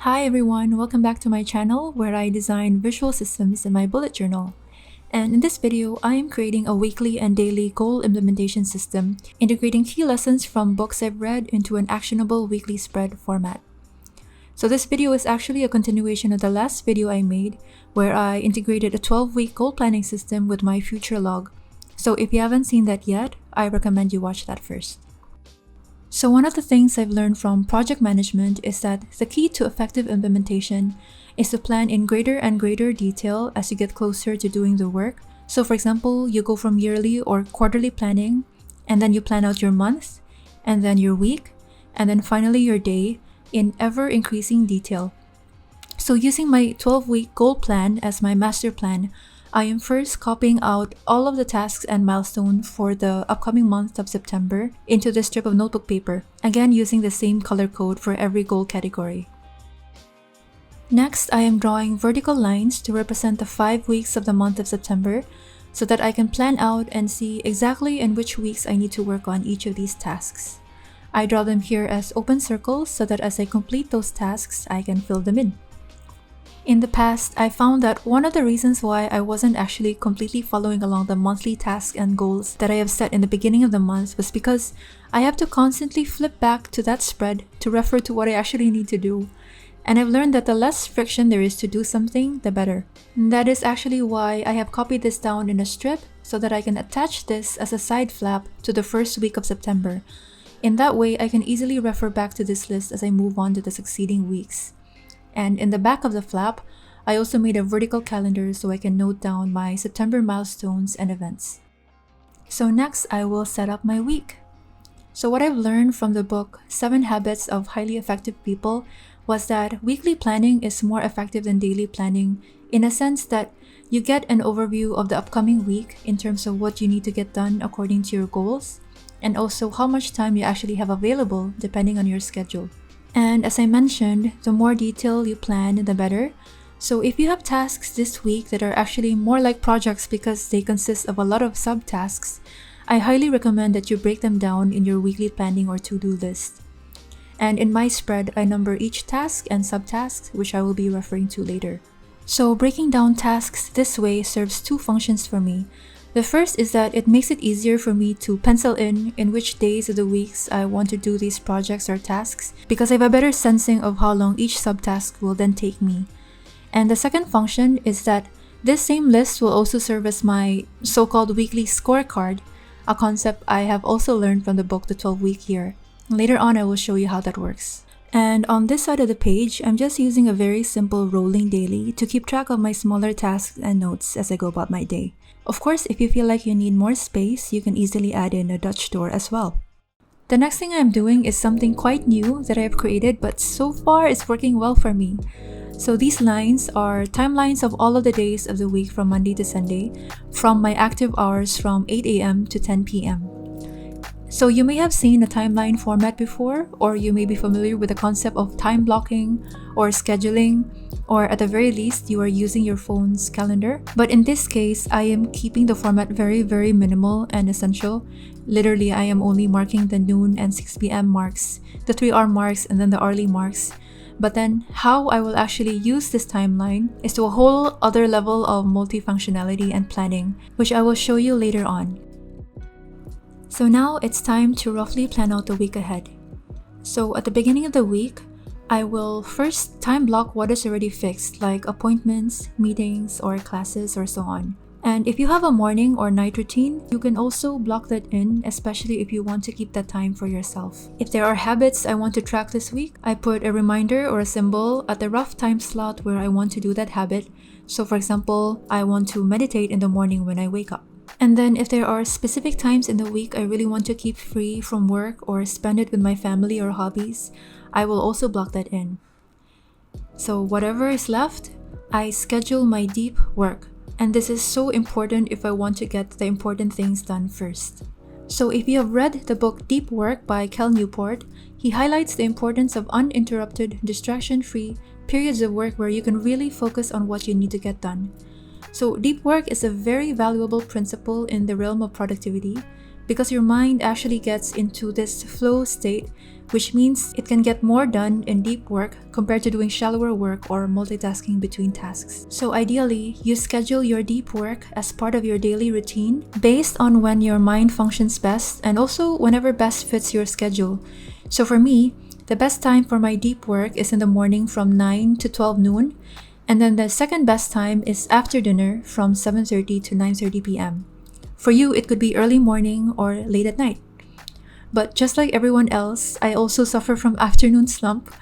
Hi everyone, welcome back to my channel where I design visual systems in my bullet journal. And in this video, I am creating a weekly and daily goal implementation system, integrating key lessons from books I've read into an actionable weekly spread format. So this video is actually a continuation of the last video I made where I integrated a 12-week goal planning system with my future log. So if you haven't seen that yet, I recommend you watch that first. So one of the things I've learned from project management is that the key to effective implementation is to plan in greater and greater detail as you get closer to doing the work. So for example, you go from yearly or quarterly planning, and then you plan out your month, and then your week, and then finally your day in ever-increasing detail. So using my 12-week goal plan as my master plan, I am first copying out all of the tasks and milestones for the upcoming month of September into this strip of notebook paper, again using the same color code for every goal category. Next, I am drawing vertical lines to represent the 5 weeks of the month of September so that I can plan out and see exactly in which weeks I need to work on each of these tasks. I draw them here as open circles so that as I complete those tasks, I can fill them in. In the past, I found that one of the reasons why I wasn't actually completely following along the monthly tasks and goals that I have set in the beginning of the month was because I have to constantly flip back to that spread to refer to what I actually need to do. And I've learned that the less friction there is to do something, the better. And that is actually why I have copied this down in a strip so that I can attach this as a side flap to the first week of September. In that way, I can easily refer back to this list as I move on to the succeeding weeks. And in the back of the flap, I also made a vertical calendar so I can note down my September milestones and events. So next, I will set up my week. So what I've learned from the book 7 Habits of Highly Effective People was that weekly planning is more effective than daily planning in a sense that you get an overview of the upcoming week in terms of what you need to get done according to your goals, and also how much time you actually have available depending on your schedule. And as I mentioned, the more detail you plan, the better. So if you have tasks this week that are actually more like projects because they consist of a lot of subtasks, I highly recommend that you break them down in your weekly planning or to-do list. And in my spread, I number each task and subtask, which I will be referring to later. So breaking down tasks this way serves 2 functions for me. The first is that it makes it easier for me to pencil in which days of the weeks I want to do these projects or tasks because I have a better sensing of how long each subtask will then take me. And the second function is that this same list will also serve as my so-called weekly scorecard, a concept I have also learned from the book The 12-Week Year. Later on, I will show you how that works. And on this side of the page, I'm just using a very simple rolling daily to keep track of my smaller tasks and notes as I go about my day. Of course, if you feel like you need more space, you can easily add in a Dutch door as well. The next thing I'm doing is something quite new that I have created, but so far it's working well for me. So these lines are timelines of all of the days of the week from Monday to Sunday, from my active hours from 8 a.m. to 10 p.m. So you may have seen a timeline format before, or you may be familiar with the concept of time blocking or scheduling, or at the very least, you are using your phone's calendar. But in this case, I am keeping the format very, very minimal and essential. Literally, I am only marking the noon and 6 p.m. marks, the 3-hour marks, and then the hourly marks. But then how I will actually use this timeline is to a whole other level of multifunctionality and planning, which I will show you later on. So now it's time to roughly plan out the week ahead. So at the beginning of the week, I will first time block what is already fixed, like appointments, meetings, or classes, or so on. And if you have a morning or night routine, you can also block that in, especially if you want to keep that time for yourself. If there are habits I want to track this week, I put a reminder or a symbol at the rough time slot where I want to do that habit. So for example, I want to meditate in the morning when I wake up. And then if there are specific times in the week I really want to keep free from work or spend it with my family or hobbies, I will also block that in. So whatever is left, I schedule my deep work. And this is so important if I want to get the important things done first. So if you have read the book Deep Work by Cal Newport, he highlights the importance of uninterrupted, distraction-free periods of work where you can really focus on what you need to get done. So deep work is a very valuable principle in the realm of productivity because your mind actually gets into this flow state, which means it can get more done in deep work compared to doing shallower work or multitasking between tasks. So ideally, you schedule your deep work as part of your daily routine based on when your mind functions best and also whenever best fits your schedule. So for me, the best time for my deep work is in the morning from 9 to 12 noon, and then the second best time is after dinner from 7:30 to 9:30 p.m. For you, it could be early morning or late at night. But just like everyone else, I also suffer from afternoon slump,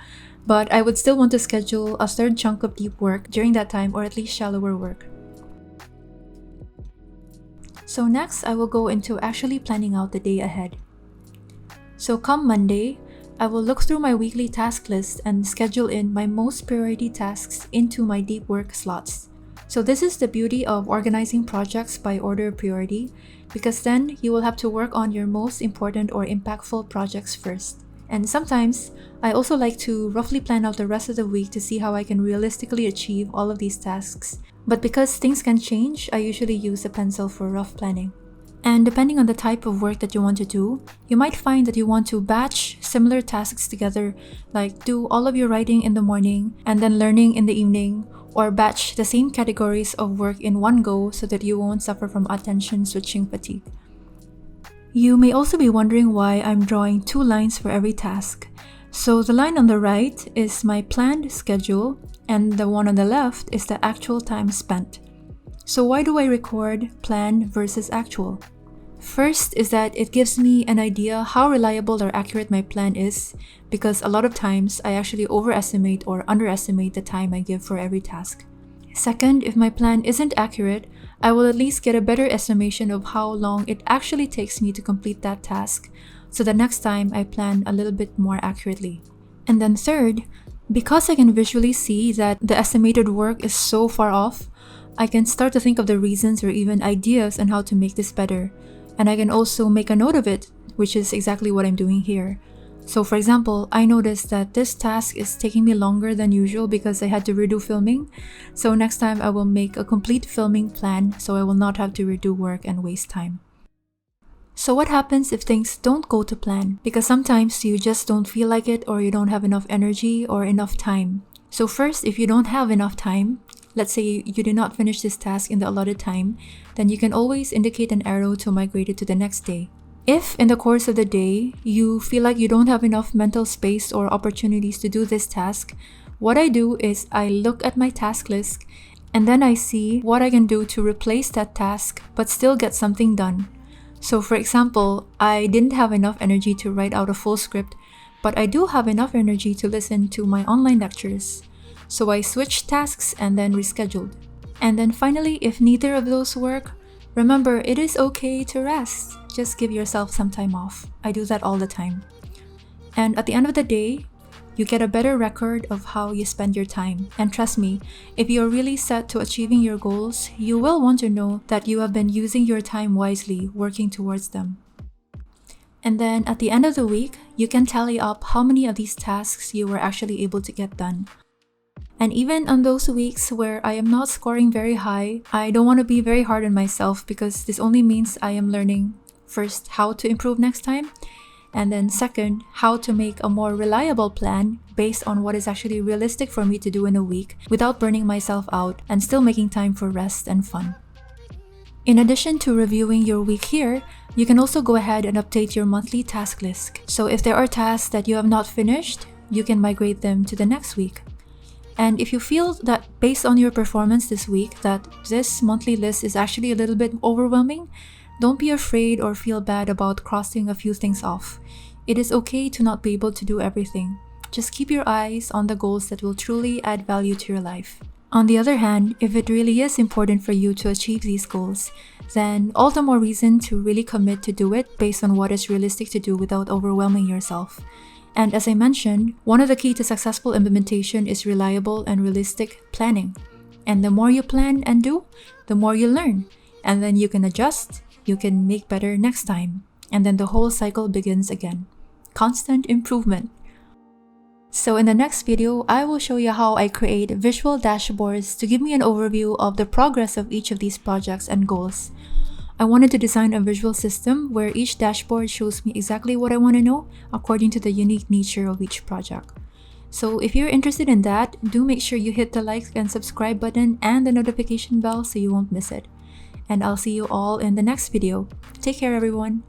but I would still want to schedule a third chunk of deep work during that time or at least shallower work. So next, I will go into actually planning out the day ahead. So come Monday, I will look through my weekly task list and schedule in my most priority tasks into my deep work slots. So this is the beauty of organizing projects by order of priority, because then you will have to work on your most important or impactful projects first. And sometimes, I also like to roughly plan out the rest of the week to see how I can realistically achieve all of these tasks. But because things can change, I usually use a pencil for rough planning. And depending on the type of work that you want to do, you might find that you want to batch similar tasks together, like do all of your writing in the morning and then learning in the evening, or batch the same categories of work in one go so that you won't suffer from attention switching fatigue. You may also be wondering why I'm drawing 2 lines for every task. So the line on the right is my planned schedule, and the one on the left is the actual time spent. So why do I record plan versus actual? First is that it gives me an idea how reliable or accurate my plan is, because a lot of times I actually overestimate or underestimate the time I give for every task. Second, if my plan isn't accurate, I will at least get a better estimation of how long it actually takes me to complete that task, so the next time I plan a little bit more accurately. And then third, because I can visually see that the estimated work is so far off, I can start to think of the reasons or even ideas on how to make this better. And I can also make a note of it, which is exactly what I'm doing here. So for example, I noticed that this task is taking me longer than usual because I had to redo filming. So next time I will make a complete filming plan so I will not have to redo work and waste time. So what happens if things don't go to plan? Because sometimes you just don't feel like it, or you don't have enough energy or enough time. So first, if you don't have enough time, let's say you did not finish this task in the allotted time, then you can always indicate an arrow to migrate it to the next day. If in the course of the day, you feel like you don't have enough mental space or opportunities to do this task, what I do is I look at my task list and then I see what I can do to replace that task but still get something done. So for example, I didn't have enough energy to write out a full script, but I do have enough energy to listen to my online lectures. So I switched tasks and then rescheduled. And then finally, if neither of those work, remember, it is okay to rest. Just give yourself some time off. I do that all the time. And at the end of the day, you get a better record of how you spend your time. And trust me, if you're really set to achieving your goals, you will want to know that you have been using your time wisely, working towards them. And then at the end of the week, you can tally up how many of these tasks you were actually able to get done. And even on those weeks where I am not scoring very high, I don't want to be very hard on myself, because this only means I am learning, first, how to improve next time, and then second, how to make a more reliable plan based on what is actually realistic for me to do in a week without burning myself out and still making time for rest and fun. In addition to reviewing your week here, you can also go ahead and update your monthly task list. So if there are tasks that you have not finished, you can migrate them to the next week. And if you feel that based on your performance this week that this monthly list is actually a little bit overwhelming, don't be afraid or feel bad about crossing a few things off. It is okay to not be able to do everything. Just keep your eyes on the goals that will truly add value to your life. On the other hand, if it really is important for you to achieve these goals, then all the more reason to really commit to do it based on what is realistic to do without overwhelming yourself. And as I mentioned, one of the key to successful implementation is reliable and realistic planning. And the more you plan and do, the more you learn. And then you can adjust, you can make better next time. And then the whole cycle begins again. Constant improvement. So in the next video, I will show you how I create visual dashboards to give me an overview of the progress of each of these projects and goals. I wanted to design a visual system where each dashboard shows me exactly what I want to know according to the unique nature of each project. So if you're interested in that, do make sure you hit the like and subscribe button and the notification bell so you won't miss it. And I'll see you all in the next video. Take care, everyone.